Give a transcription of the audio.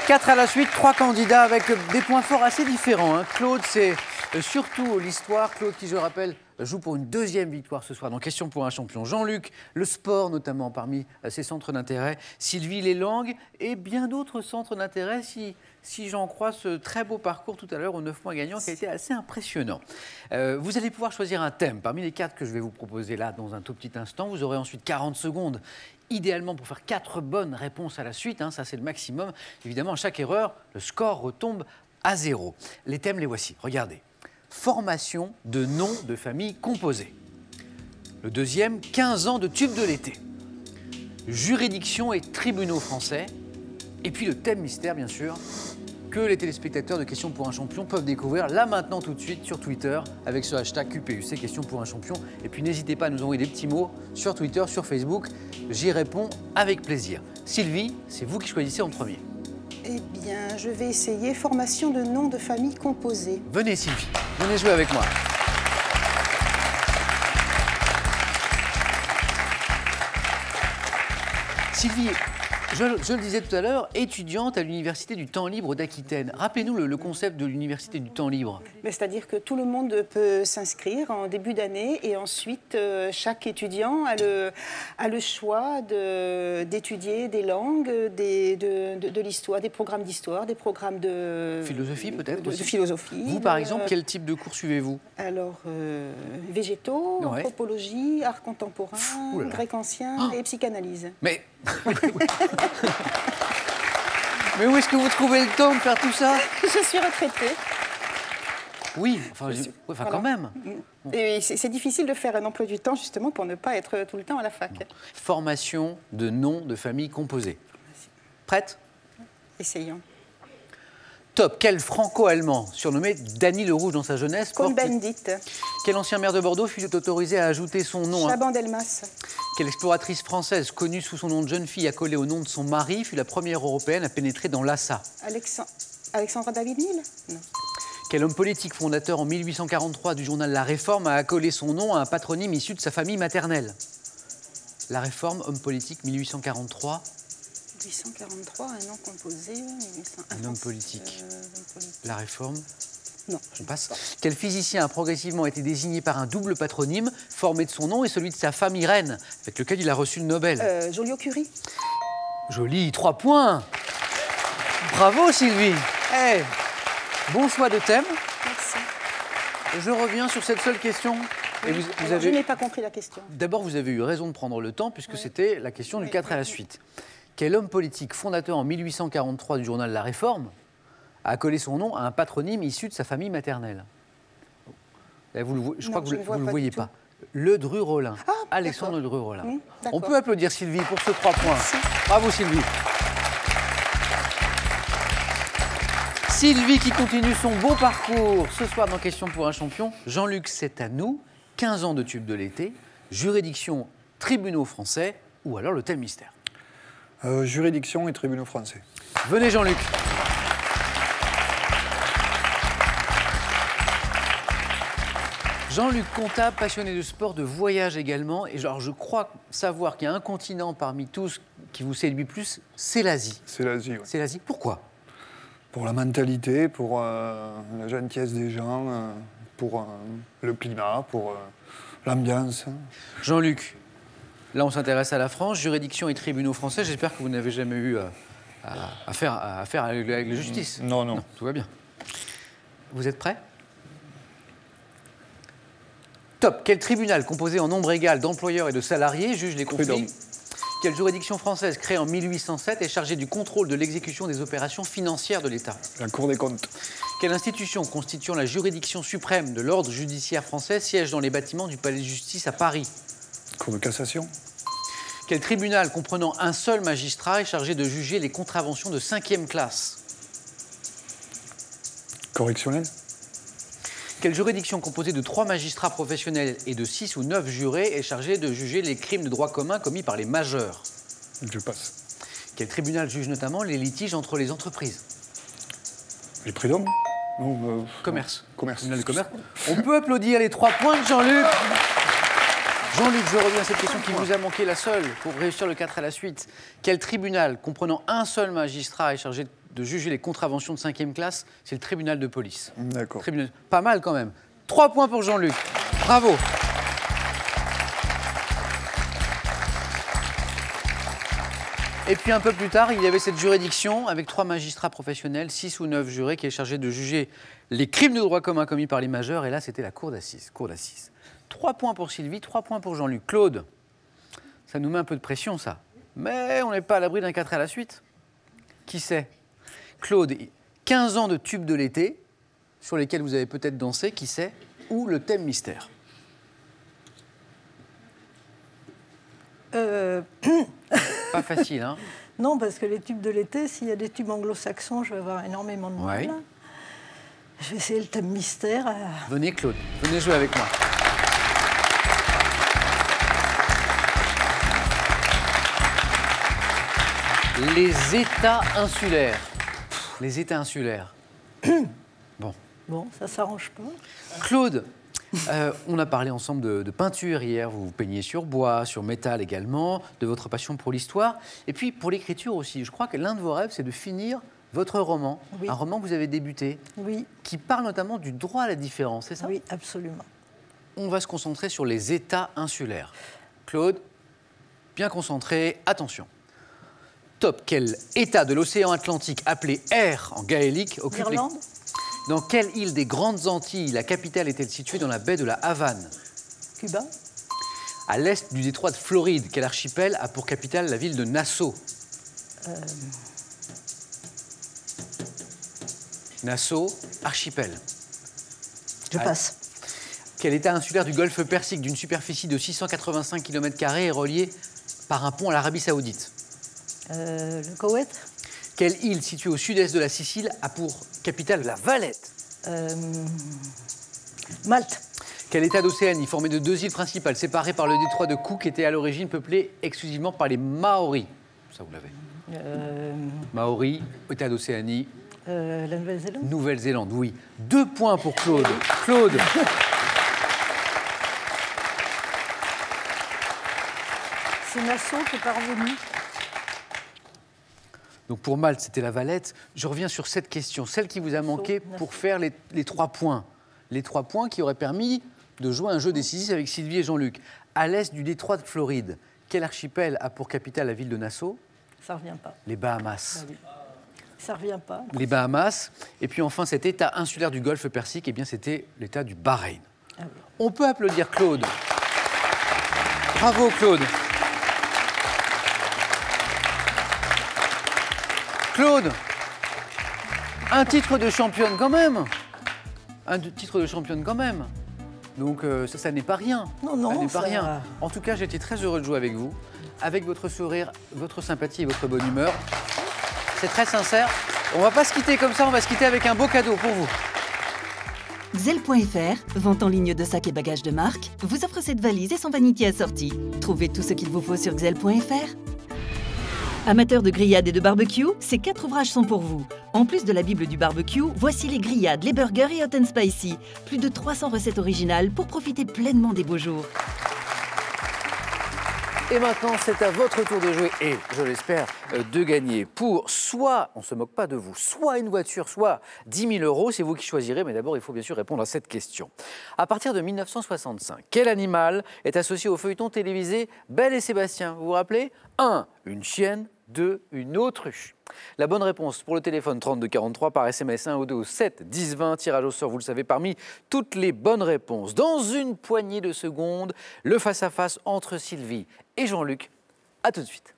4 à la suite, 3 candidats avec des points forts assez différents. Hein. Claude, c'est surtout l'histoire. Claude, qui je rappelle, joue pour une deuxième victoire ce soir dans Question pour un champion. Jean-Luc, le sport notamment parmi ses centres d'intérêt. Sylvie, les langues et bien d'autres centres d'intérêt si j'en crois ce très beau parcours tout à l'heure aux 9 mois gagnants qui a été assez impressionnant. Vous allez pouvoir choisir un thème parmi les 4 que je vais vous proposer là dans un tout petit instant. Vous aurez ensuite 40 secondes idéalement pour faire 4 bonnes réponses à la suite. Hein, ça, c'est le maximum. Évidemment, à chaque erreur, le score retombe à 0. Les thèmes, les voici. Regardez. Formation de noms de famille composés. Le deuxième, 15 ans de tube de l'été. Juridiction et tribunaux français. Et puis le thème mystère, bien sûr, que les téléspectateurs de Questions pour un champion peuvent découvrir là maintenant tout de suite sur Twitter avec ce hashtag QPUC, Questions pour un champion. Et puis n'hésitez pas à nous envoyer des petits mots sur Twitter, sur Facebook. J'y réponds avec plaisir. Sylvie, c'est vous qui choisissez en premier. Eh bien, je vais essayer formation de noms de famille composés. Venez Sylvie, venez jouer avec moi. Sylvie, je le disais tout à l'heure, étudiante à l'Université du temps libre d'Aquitaine. Rappelez-nous le concept de l'Université du temps libre. C'est-à-dire que tout le monde peut s'inscrire en début d'année et ensuite chaque étudiant a le choix d'étudier des langues, de l'histoire, des programmes d'histoire, des programmes de... Philosophie peut-être de philosophie. Vous par exemple, quel type de cours suivez-vous? Alors, végétaux, ouais. Anthropologie, art contemporain, grec ancien et psychanalyse. Mais... Mais où est-ce que vous trouvez le temps de faire tout ça? Je suis retraitée. Oui, enfin voilà. Quand même. Bon. Et c'est difficile de faire un emploi du temps justement pour ne pas être tout le temps à la fac. Bon. Formation de noms de famille composés. Prête? Essayons. Top. Quel franco-allemand, surnommé Danny le Rouge dans sa jeunesse, Cohn-Bendit. Quel ancien maire de Bordeaux fut autorisé à ajouter son nom? Chaban-Delmas. Quelle exploratrice française, connue sous son nom de jeune fille, accolée au nom de son mari, fut la première européenne à pénétrer dans Lhasa? Alexandra David-Nil? Non. Quel homme politique fondateur en 1843 du journal La Réforme a accolé son nom à un patronyme issu de sa famille maternelle? La Réforme, homme politique, 1843. 1843, un nom composé. Un homme politique. La Réforme. Non. Je passe. Quel physicien a progressivement été désigné par un double patronyme formé de son nom et celui de sa femme Irène, avec lequel il a reçu le Nobel? Joliot-Curie. Joli, 3 points. Bravo Sylvie. Hey, bon choix de thème. Merci. Je reviens sur cette seule question. Oui. Et vous avez... Je n'ai pas compris la question. D'abord, vous avez eu raison de prendre le temps, puisque c'était la question du 4 à la suite. Quel homme politique fondateur en 1843 du journal La Réforme a accolé son nom à un patronyme issu de sa famille maternelle? Je crois que vous ne le voyez pas. Ledru-Rollin. Ah, Alexandre Ledru-Rollin. On peut peut applaudir Sylvie pour ce 3 points. Merci. Bravo Sylvie. Sylvie qui continue son beau parcours ce soir dans Question pour un champion. Jean-Luc, c'est à nous. 15 ans de tube de l'été, juridiction, tribunaux français ou alors le thème mystère. Juridiction et tribunaux français. Venez Jean-Luc. Jean-Luc, comptable, passionné de sport, de voyage également. Et genre, je crois savoir qu'il y a un continent parmi tous qui vous séduit plus, c'est l'Asie. C'est l'Asie, oui. C'est l'Asie. Pourquoi? Pour la mentalité, pour la gentillesse des gens, pour le climat, pour l'ambiance. Jean-Luc, là on s'intéresse à la France, juridiction et tribunaux français. J'espère que vous n'avez jamais eu affaire avec la justice. Non, non. Tout va bien. Vous êtes prêts? Top. Quel tribunal composé en nombre égal d'employeurs et de salariés juge les conflits? Prud'homme. Quelle juridiction française créée en 1807 est chargée du contrôle de l'exécution des opérations financières de l'État? La Cour des comptes. Quelle institution constituant la juridiction suprême de l'ordre judiciaire français siège dans les bâtiments du Palais de Justice à Paris? Cour de cassation. Quel tribunal comprenant un seul magistrat est chargé de juger les contraventions de 5e classe? Correctionnel. Quelle juridiction composée de 3 magistrats professionnels et de 6 ou 9 jurés est chargée de juger les crimes de droit commun commis par les majeurs? Je passe. Quel tribunal juge notamment les litiges entre les entreprises? Les prud'hommes. Commerce. Commerce. Tribunal de commerce. On peut applaudir les 3 points de Jean-Luc. Jean-Luc, je reviens à cette question qui vous a manqué, la seule, pour réussir le 4 à la suite. Quel tribunal comprenant un seul magistrat est chargé de juger les contraventions de 5e classe, c'est le tribunal de police. D'accord. Pas mal quand même. 3 points pour Jean-Luc. Bravo. Et puis un peu plus tard, il y avait cette juridiction avec 3 magistrats professionnels, 6 ou 9 jurés qui est chargé de juger les crimes de droit commun commis par les majeurs. Et là, c'était la cour d'assises. 3 points pour Sylvie, 3 points pour Jean-Luc. Claude, ça nous met un peu de pression, ça. Mais on n'est pas à l'abri d'un 4 à la suite. Qui sait? Claude, 15 ans de tubes de l'été, sur lesquels vous avez peut-être dansé, qui sait? Ou le thème mystère? Pas facile, hein? Non, parce que les tubes de l'été, s'il y a des tubes anglo-saxons, je vais avoir énormément de mal. Je vais essayer le thème mystère. Venez, Claude, venez jouer avec moi. Les États insulaires. Les États insulaires. Bon. Bon, ça s'arrange pas. Claude, on a parlé ensemble de peinture hier. Vous peignez sur bois, sur métal également, de votre passion pour l'histoire. Et puis pour l'écriture aussi. Je crois que l'un de vos rêves, c'est de finir votre roman. Oui. Un roman que vous avez débuté. Oui. Qui parle notamment du droit à la différence, c'est ça? Oui, absolument. On va se concentrer sur les États insulaires. Claude, bien concentré, attention. Top, quel État de l'océan Atlantique appelé R en gaélique occupe l'Irlande? Dans quelle île des Grandes Antilles la capitale est-elle située dans la baie de la Havane? Cuba. À l'est du détroit de Floride, quel archipel a pour capitale la ville de Nassau? Nassau, archipel. Je passe. Quel État insulaire du golfe Persique d'une superficie de 685 km² est relié par un pont à l'Arabie Saoudite? Le Koweït. Quelle île située au sud-est de la Sicile a pour capitale la Valette? Malte. Quel État d'Océanie formé de 2 îles principales séparées par le détroit de Cook était à l'origine peuplé exclusivement par les Maoris? Ça, vous l'avez. Maoris, État d'Océanie. La Nouvelle-Zélande. Nouvelle-Zélande, oui. 2 points pour Claude. Claude. C'est Nassau qui n'est pas revenu. Donc pour Malte, c'était la Valette. Je reviens sur cette question, celle qui vous a manqué pour faire les 3 points. Les 3 points qui auraient permis de jouer un jeu décisif avec Sylvie et Jean-Luc. À l'est du détroit de Floride, quel archipel a pour capitale la ville de Nassau? Ça ne revient pas. Les Bahamas. Ah oui. Ça ne revient pas. Les Bahamas. Et puis enfin, cet État insulaire du golfe Persique, eh bien, c'était l'État du Bahreïn. Ah oui. On peut applaudir Claude. Bravo, Claude. Claude, un titre de championne quand même. Un titre de championne quand même. Donc ça n'est pas rien. Non, non, ça n'est pas rien. En tout cas, j'étais très heureux de jouer avec vous, avec votre sourire, votre sympathie et votre bonne humeur. C'est très sincère. On ne va pas se quitter comme ça, on va se quitter avec un beau cadeau pour vous. Xel.fr, vente en ligne de sacs et bagages de marque, vous offre cette valise et son vanity assorti. Trouvez tout ce qu'il vous faut sur Xel.fr. Amateurs de grillades et de barbecue, ces 4 ouvrages sont pour vous. En plus de la Bible du barbecue, voici les grillades, les burgers et hot and spicy. Plus de 300 recettes originales pour profiter pleinement des beaux jours. Et maintenant, c'est à votre tour de jouer et, je l'espère, de gagner pour soit, on ne se moque pas de vous, soit une voiture, soit 10 000 €. C'est vous qui choisirez, mais d'abord, il faut bien sûr répondre à cette question. À partir de 1965, quel animal est associé au feuilleton télévisé Belle et Sébastien? Vous vous rappelez? 1. Une chienne. 2. Une autruche. La bonne réponse pour le téléphone 3243 par SMS 1 ou 2 au 7 10 20. Tirage au sort, vous le savez, parmi toutes les bonnes réponses. Dans une poignée de secondes, le face-à-face entre Sylvie et Jean-Luc. A tout de suite.